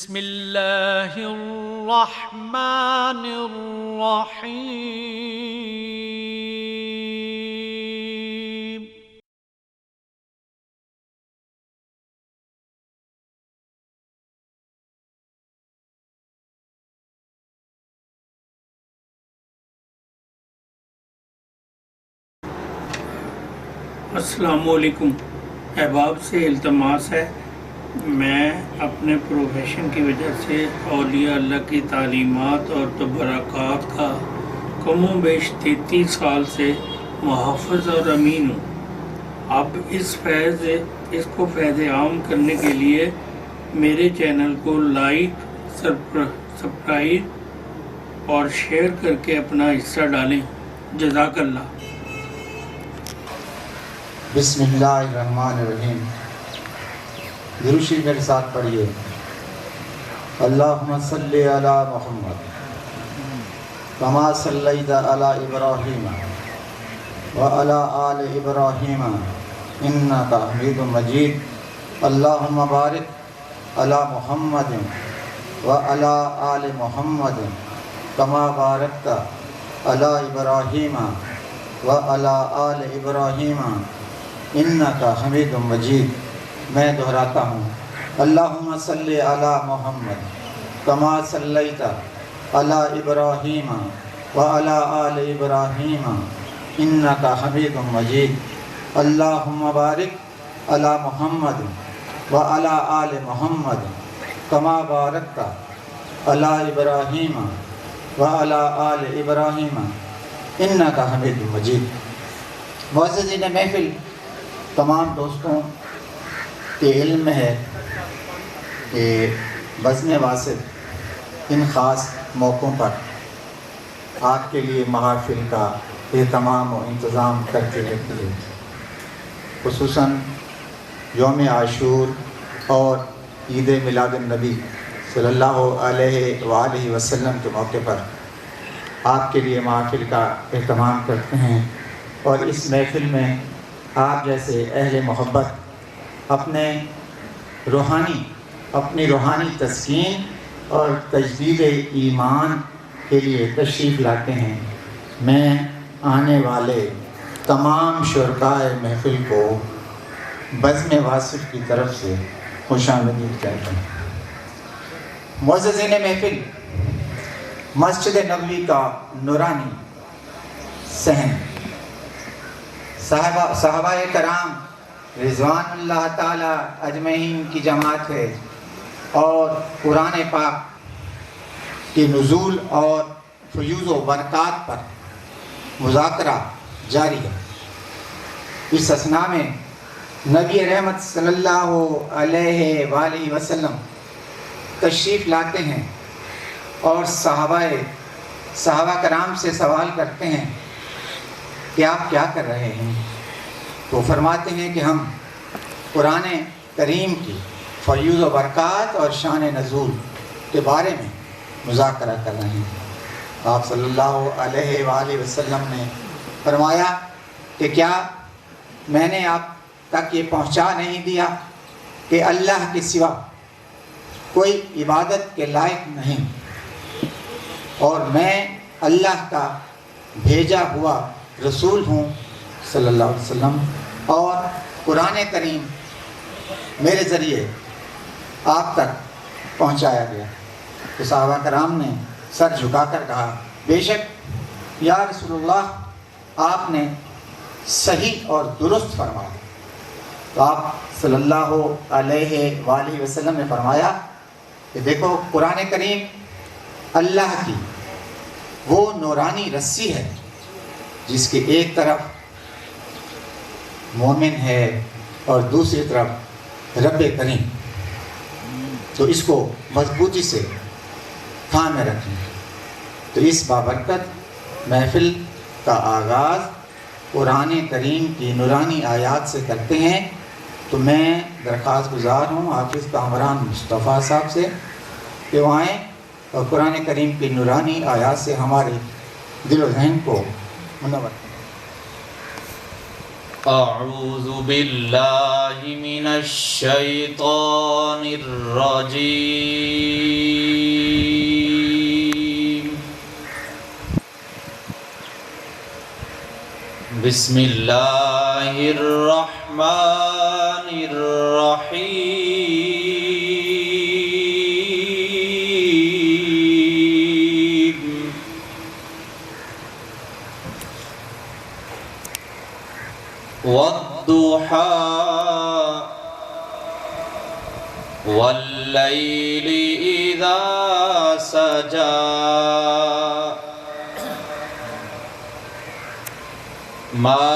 بسم اللہ الرحمن الرحیم السلام علیکم۔ احباب سے التماس ہے، میں اپنے پروفیشن کی وجہ سے اولیاء اللہ کی تعلیمات اور تبرکات کا کم و بیش 33 سال سے محافظ اور امین ہوں۔ اب اس کو فیض عام کرنے کے لیے میرے چینل کو لائک، سبسکرائب اور شیئر کر کے اپنا حصہ ڈالیں۔ جزاک اللہ۔ بسم اللہ الرحمن الرحیم۔ درود شریف میرے ساتھ پڑھیے۔ اللہم صلی علی محمد کما صلیت علی ابراہیم وعلی آل ابراہیم انک حمید مجید۔ اللہم بارک علی محمد وعلی آل محمد کما بارکت علی ابراہیم وعلی آل ابراہیم انک حمید مجید۔ میں دہراتا ہوں، اللہم صلی علی محمد کما صلیت علی ابراہیم وعلی آل ابراہیم انک حمید مجید۔ اللہم بارک علی محمد وعلی آل محمد کما بارکت علی ابراہیم وعلی آل ابراہیم انک حمید مجید۔ معززین محفل، تمام دوستوں کے علم میں ہے کہ بزم واسط ان خاص موقعوں پر آپ کے لیے محافل کا اہتمام و انتظام کرتی رہتی ہے، خصوصاً یوم عاشور اور عید میلاد النبی صلی اللہ علیہ وآلہ وسلم کے موقع پر آپ کے لیے محافل کا اہتمام کرتے ہیں۔ اور اس محفل میں آپ جیسے اہل محبت اپنی روحانی تسکین اور تجدید ایمان کے لیے تشریف لاتے ہیں۔ میں آنے والے تمام شرکائے محفل کو بزم واصف کی طرف سے خوش آمدید کہتا ہوں۔ معززین محفل، مسجد نبوی کا نورانی صحن صحابہ کرام رضوان اللہ تعالی اجمعین کی جماعت ہے، اور قرآن پاک کے نزول اور فیوز و برکات پر مذاکرہ جاری ہے۔ اس اثناء میں نبی رحمت صلی اللہ علیہ وآلہ وسلم تشریف لاتے ہیں اور صحابہ کرام سے سوال کرتے ہیں کہ آپ کیا کر رہے ہیں؟ تو فرماتے ہیں کہ ہم قرآن کریم کی فیوز و برکات اور شان نزول کے بارے میں مذاکرہ کر رہے ہیں۔ آپ صلی اللہ علیہ وآلہ وسلم نے فرمایا کہ کیا میں نے آپ تک یہ پہنچا نہیں دیا کہ اللہ کے سوا کوئی عبادت کے لائق نہیں، اور میں اللہ کا بھیجا ہوا رسول ہوں صلی اللہ علیہ وسلم، اور قرآن کریم میرے ذریعے آپ تک پہنچایا گیا۔ تو صحابہ کرام نے سر جھکا کر کہا، بے شک یا رسول اللہ، آپ نے صحیح اور درست فرمایا۔ تو آپ صلی اللہ علیہ وآلہ وسلم نے فرمایا کہ دیکھو، قرآن کریم اللہ کی وہ نورانی رسی ہے جس کی ایک طرف مومن ہے اور دوسری طرف رب کریم، تو اس کو مضبوطی سے تھامے رکھیں۔ تو اس بابرکت محفل کا آغاز قرآن کریم کی نورانی آیات سے کرتے ہیں۔ تو میں درخواست گزار ہوں حافظ کامران مصطفیٰ صاحب سے کہ وہ آئیں اور قرآن کریم کی نورانی آیات سے ہمارے دل و ذہن کو منور کریں۔ اعوذ باللہ من الشيطان الرجيم بسم الله الرحمن الرحيم والضحى والليل إذا سجى ما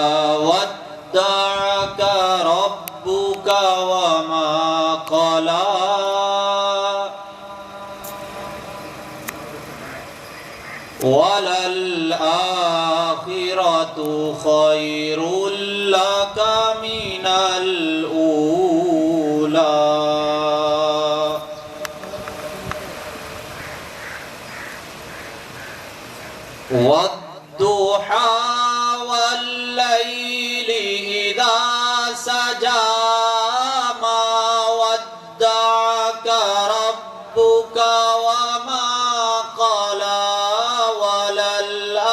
ودعك ربك وما قلى وللآخرة خير لك من الأولى والضحى والليل إذا سجى ما ودعك ربك وما قلى وللآخرة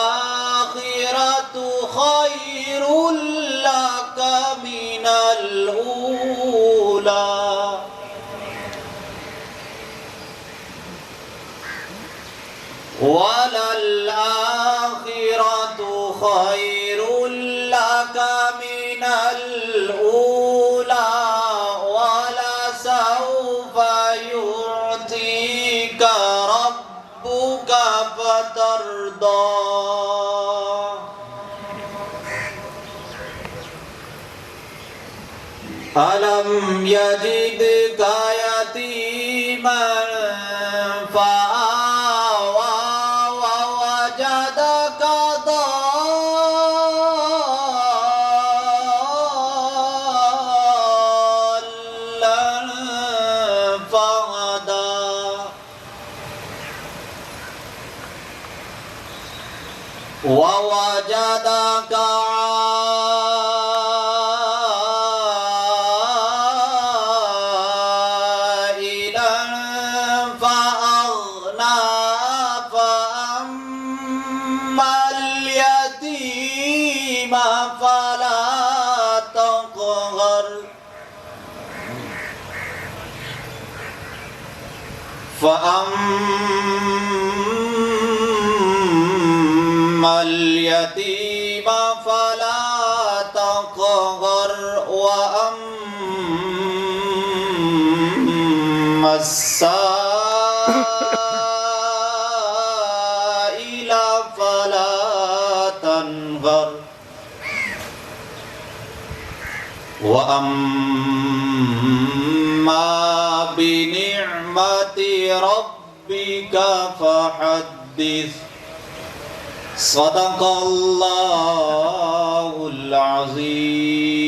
خير لك من الأولى وللآخرة خير لك من الأولى ولسوف يعطيك ربك فترضى ألم يجدك يتيما فآوى ووجدك ضالا فهدى ووجدك عائلا فأغنى فأما اليتيم فلا تقهر فأما اليتيم فلا تقهر وأما السائل فلا تنهر وأما بنعمة ربك فحدث صدق الله العظيم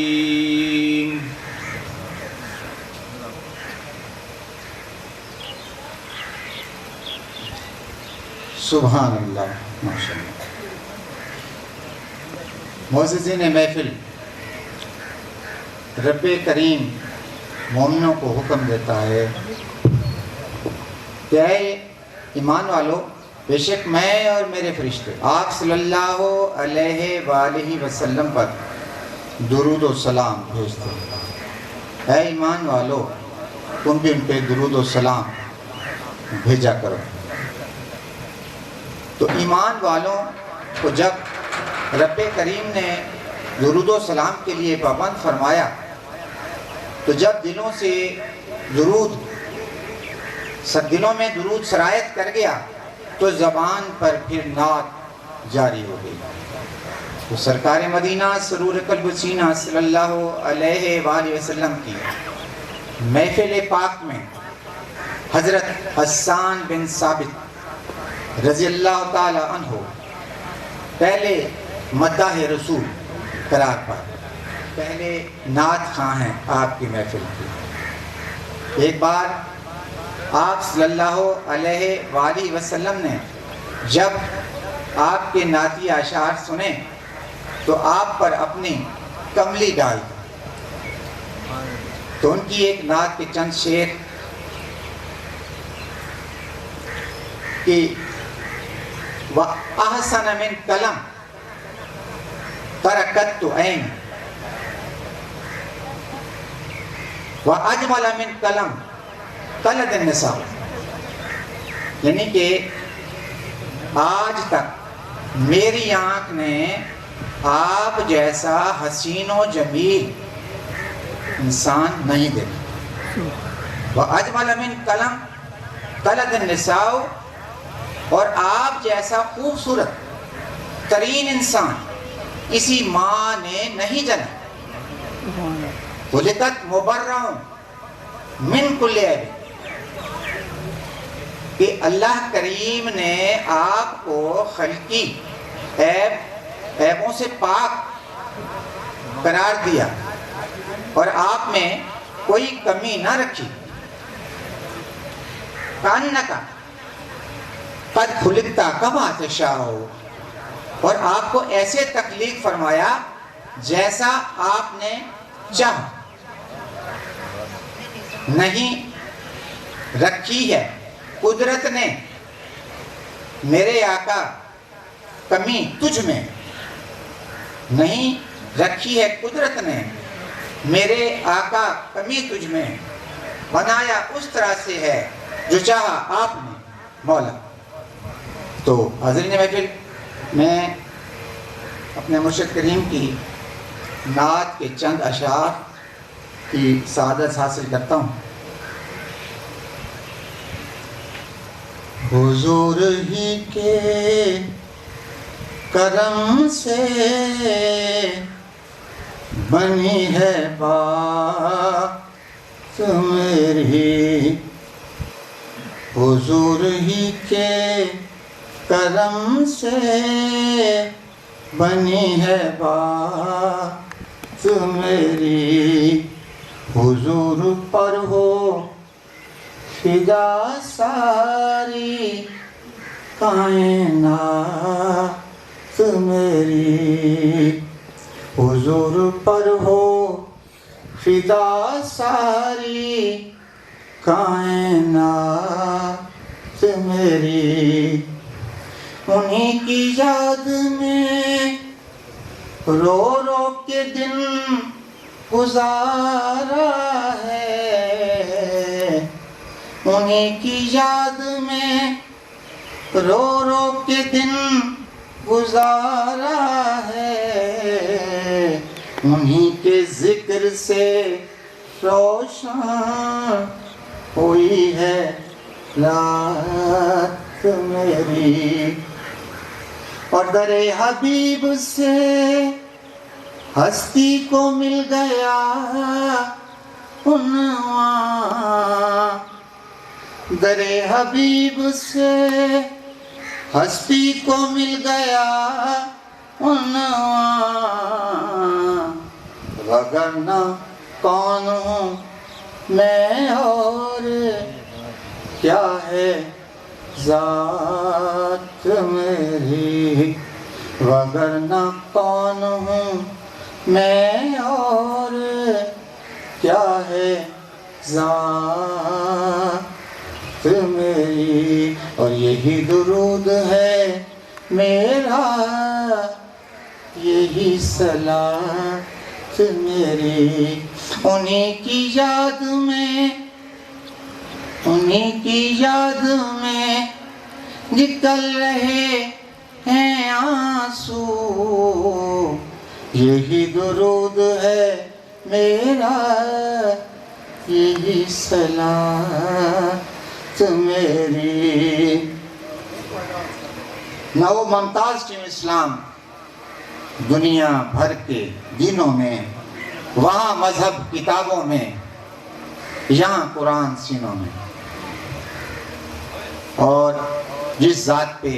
سبحان اللہ ماشاء اللہ. معززین محفل، رب کریم مومنوں کو حکم دیتا ہے کہ اے ایمان والو، بے شک میں اور میرے فرشتے آپ صلی اللہ علیہ وآلہ وسلم پر درود و سلام بھیجتے ہیں. اے ایمان والو، تم بھی ان پہ درود و سلام بھیجا کرو. تو ایمان والوں کو جب رب کریم نے درود و سلام کے لیے پابند فرمایا، تو جب دلوں سے دلوں میں درود سرایت کر گیا تو زبان پر پھر نعت جاری ہو گئی. تو سرکار مدینہ سرور قلب سینہ صلی اللہ علیہ وآلہ وسلم کی محفل پاک میں حضرت حسان بن ثابت رضی اللہ تعالی عنہ پہلے مداح رسول قرار پائے، پہلے نعت خواں ہیں آپ کی محفل کی. ایک بار آپ صلی اللہ علیہ وآلہ وسلم نے جب آپ کے نعتی اشعار سنے تو آپ پر اپنی کملی ڈال دی. تو ان کی ایک نعت کے چند شعر کہ وَأَحْسَنَ مِنْ قَلَمْ تَرَكَتْ عَيْنِ وَأَجْمَلَ مِنْ قَلَمْ طَلَدَ النِّسَاءُ، یعنی کہ آج تک میری آنکھ نے آپ جیسا حسین و جمیل انسان نہیں دیکھا۔ وَأَجْمَلَ مِنْ قَلَمْ طَلَدَ النِّسَاءُ، اور آپ جیسا خوبصورت ترین انسان کسی ماں نے نہیں جنا۔ خُلِقَتْ مُبَرَّأٌ مِنْ كُلِّ عیب، کہ اللہ کریم نے آپ کو خلقی عیبوں سے پاک قرار دیا اور آپ میں کوئی کمی نہ رکھی۔ کَأَنَّكَ قَدْ خُلِقْتَ كَمَا تَشَاءُ، اور آپ کو ایسے تخلیق فرمایا جیسا آپ نے چاہا۔ نہیں رکھی ہے قدرت نے میرے آقا کمی تجھ میں، نہیں رکھی ہے قدرت نے میرے آقا کمی تجھ میں، بنایا اس طرح سے ہے جو چاہا آپ نے مولا۔ تو حاضرین محفل، میں اپنے مرشد کریم کی نعت کے چند اشعار کی سعادت حاصل کرتا ہوں۔ حضور ہی کے کرم سے بنی ہے بات میری، حضور ہی کے کرم سے بنی ہے بات میری، حضور پر ہو فدا ساری کائنات میری، حضور پر ہو فدا ساری کائنات میری، انہی کی یاد میں رو رو کے دن گزارا ہے، انہی کی یاد میں رو رو کے دن گزارا ہے، انہی کے ذکر سے روشن ہوئی ہے رات میری، اور در حبیب سے ہستی کو مل گیا عنوان، در حبیب سے ہستی کو مل گیا عنوان، وگرنہ کون ہوں میں اور کیا ہے ذات میری، وگرنہ کون ہوں میں اور کیا ہے ذات میری، اور یہی درود ہے میرا، یہی صلاۃ میری، انہی کی یاد میں، انہی کی یاد میں نکل رہے ہیں آنسو، یہی درود ہے میرا، یہی صلاۃ میری۔ نہ وہ ممتاز ٹیم اسلام دنیا بھر کے دینوں میں، وہاں مذہب کتابوں میں، یہاں قرآن سینوں میں، اور جس ذات پہ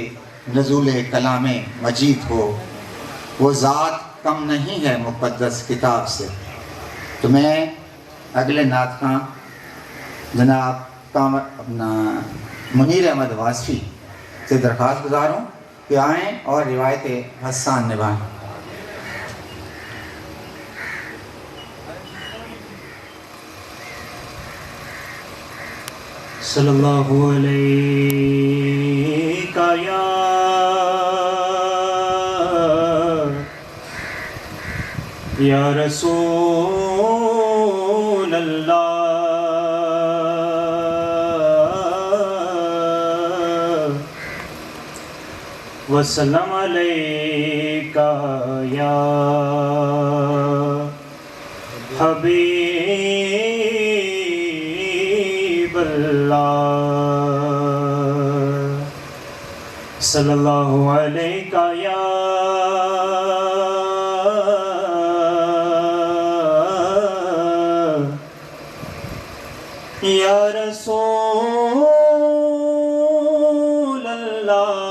نزول کلام مجید ہو وہ ذات کم نہیں ہے مقدس کتاب سے۔ تو میں اگلے نعت خواں جناب اپنا منیر احمد واسفی سے درخواست گزار ہوں کہ آئیں اور روایت حسان نبھائیں۔ صلی اللہ علیہ یا رسول اللہ وسلم علیکہ یا حبیب اللہ صلی اللہ علیکہ یا رسول اللہ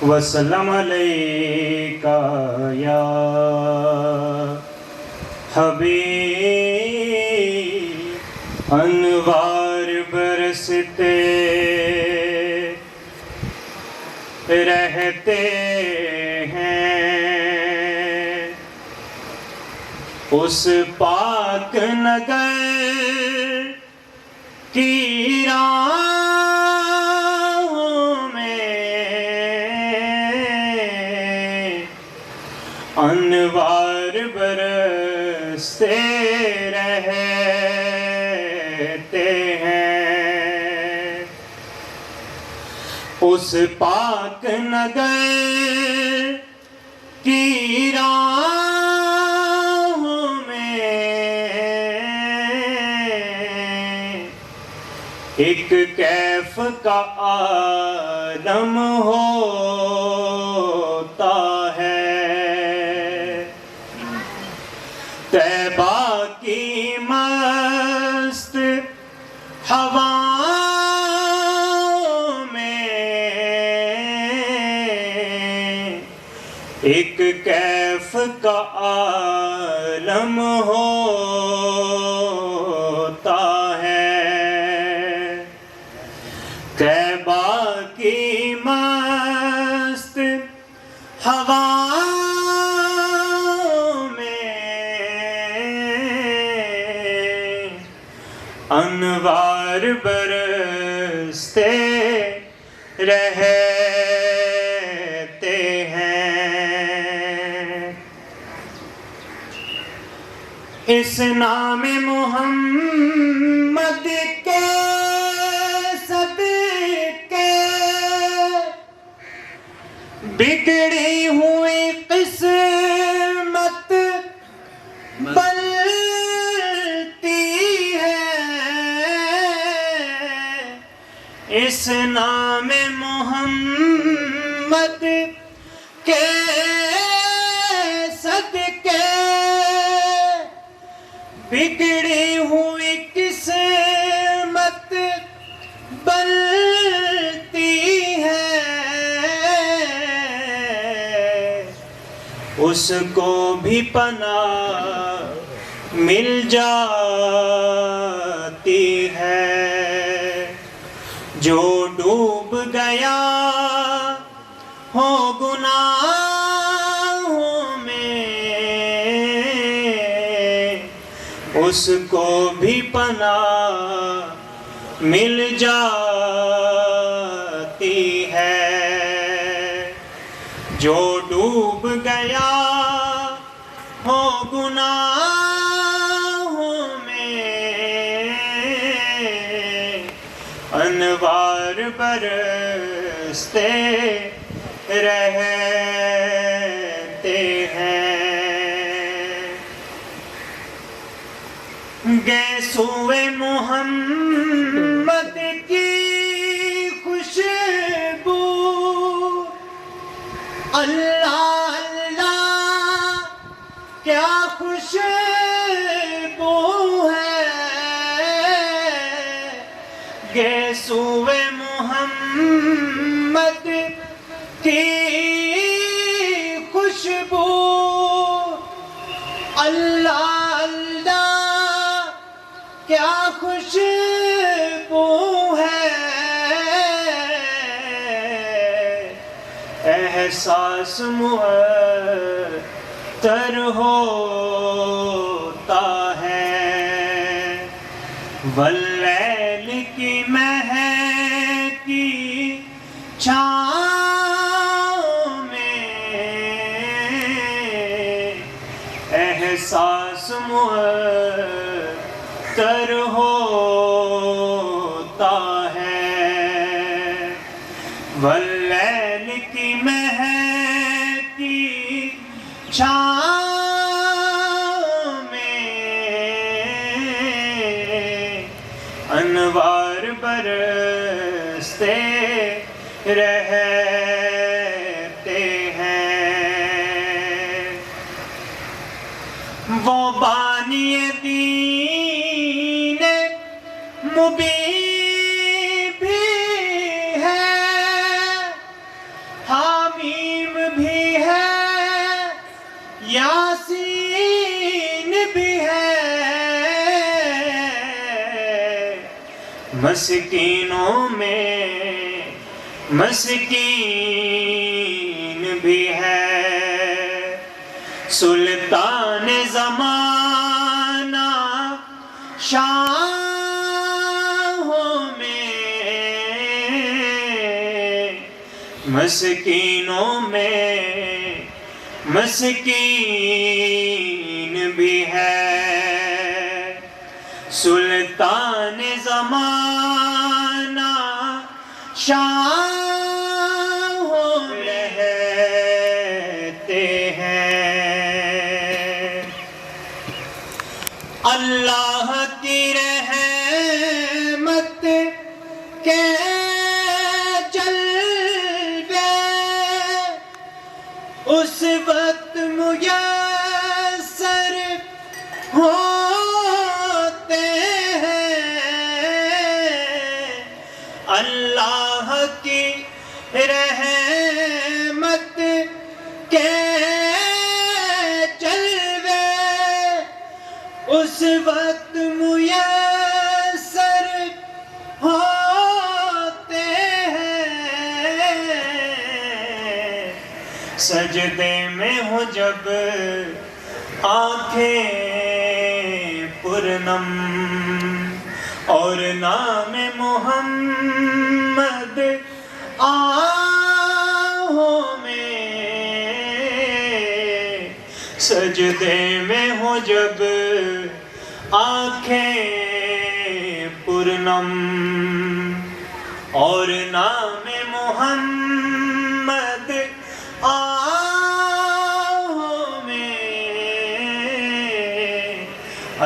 وسلم علیکہ یا حبیب انوار برستے رہتے ہیں اس پاک نگر کی راہوں میں انوار برستے رہتے ہیں اس پاک نگر کی راہوں میں ایک کیف کا عالم ہوتا ہے طیبہ کی مست ہواؤں میں ایک کیف کا عالم ہوتا ہے طیبہ کی مست ہواؤں میں انوار برستے رہتے ہیں اس نام محمد کے صدقے بگڑی ہوئی قسمت بلتی ہے اس نام محمد کے صدقے بگڑی ہوئی قسمت بلتی ہے اس کو بھی پناہ مل جاتی ہے جو ڈوب گیا ہو گناہوں میں اس کو بھی پناہ مل جاتی ہے جو ڈوب گیا ہو گناہوں میں انوار برستے رہتے ہیں گیسوئے محمد کی خوشبو اللہ اللہ کیا خوشبو ہے گیسوئے محمد کی خوشبو اللہ اللہ کیا خوشبو ہے احساس معطر ہو واللیل کی مہکی چھاؤں میں احساس معطر ہوتا ہے، واللیل کی مہکی چھاؤں میں انوار برستے رہتے ہیں، وہ بانی دین مبین بھی ہے، حامیم بھی ہے، یاسین بھی ہے، مسکینوں میں مسکین بھی ہے، سلطان زمانہ شاہوں میں مسکینوں میں مسکین بھی ہے، سلطان زمانہ شاہوں میں رہتے ہیں، اللہ کی رحمت کے جلوے اس وقت میسر ہوتے ہیں، اللہ کی رحمت کے جلوے اس وقت میسر ہوتے ہیں، سجدے میں ہو جب آنکھیں پرنم اور نام محمد آہوں میں، سجدے میں ہو جب آنکھیں پرنم اور نام محمد آہوں میں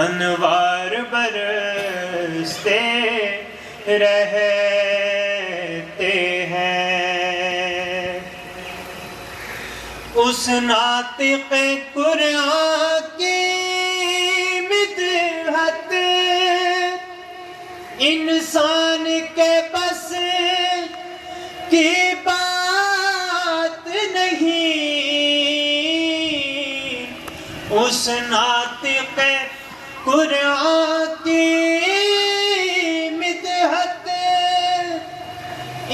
انوار برستے رہتے ہیں، اس ناطق قرآن کی مدحت انسان کے بس کی بات نہیں، اس ناطق قرآن کی مدحت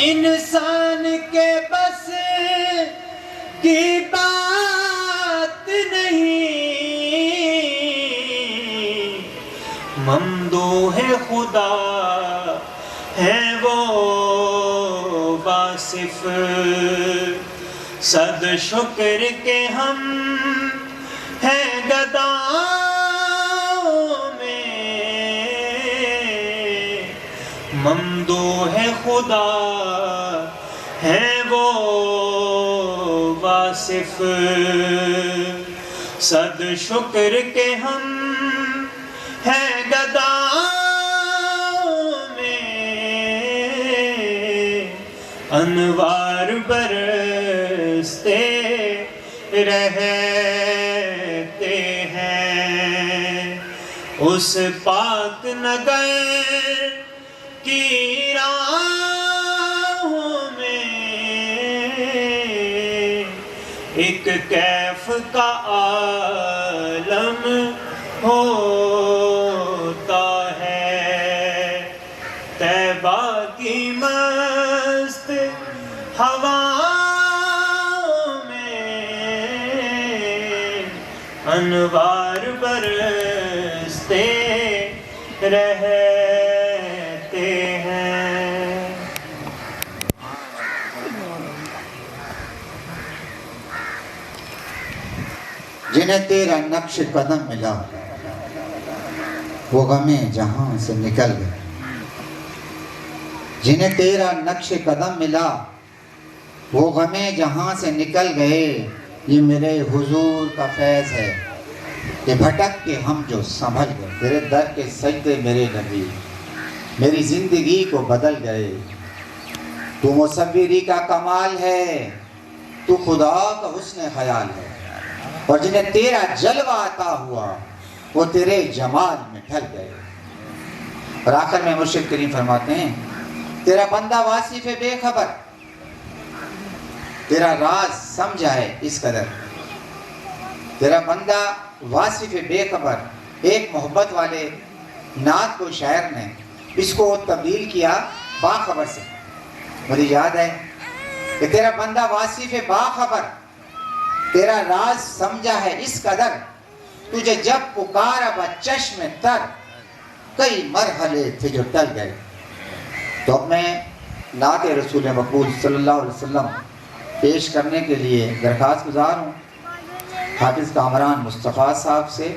انسان کے بس کی بات نہیں، ممدوح خدا ہے وہ واصف، صد شکر کے ہم ہیں گداؤں میں، ممدوح خدا ہے وہ واصف، صد شکر کے ہم ہیں گداؤں میں، انوار برستے رہتے ہیں، اس پاک نگر کی راہوں میں ایک کیف کا عالم ہوتا ہے، طیبہ کی مست ہواؤں میں انوار برستے رہے جنہیں تیرا نقش قدم ملا وہ غمیں جہاں سے نکل گئے، جنہیں تیرا نقش قدم ملا وہ غمیں جہاں سے نکل گئے، یہ میرے حضور کا فیض ہے کہ بھٹک کے ہم جو سنبھل گئے، تیرے در کے سجدے میرے نبی میری زندگی کو بدل گئے، تو مصوری کا کمال ہے، تو خدا کا حسن خیال ہے، اور جنہیں تیرا جلوہ عطا ہوا وہ تیرے جمال میں ڈھل گئے۔ اور آخر میں مرشد کریم فرماتے ہیں تیرا بندہ واصف بے خبر، تیرا راز سمجھا ہے اس قدر، تیرا بندہ واصف بے خبر۔ ایک محبت والے نعت کو شاعر نے اس کو تبدیل کیا باخبر سے، مجھے یاد ہے کہ تیرا بندہ واصف باخبر، تیرا راز سمجھا ہے اس قدر، تجھے جب پکارا بچشم تر کئی مرحلے تھے جو ٹل گئے۔ تو اب میں نعت رسول مقبول صلی اللہ علیہ وسلم پیش کرنے کے لیے درخواست گزار ہوں حافظ کامران مصطفیٰ صاحب سے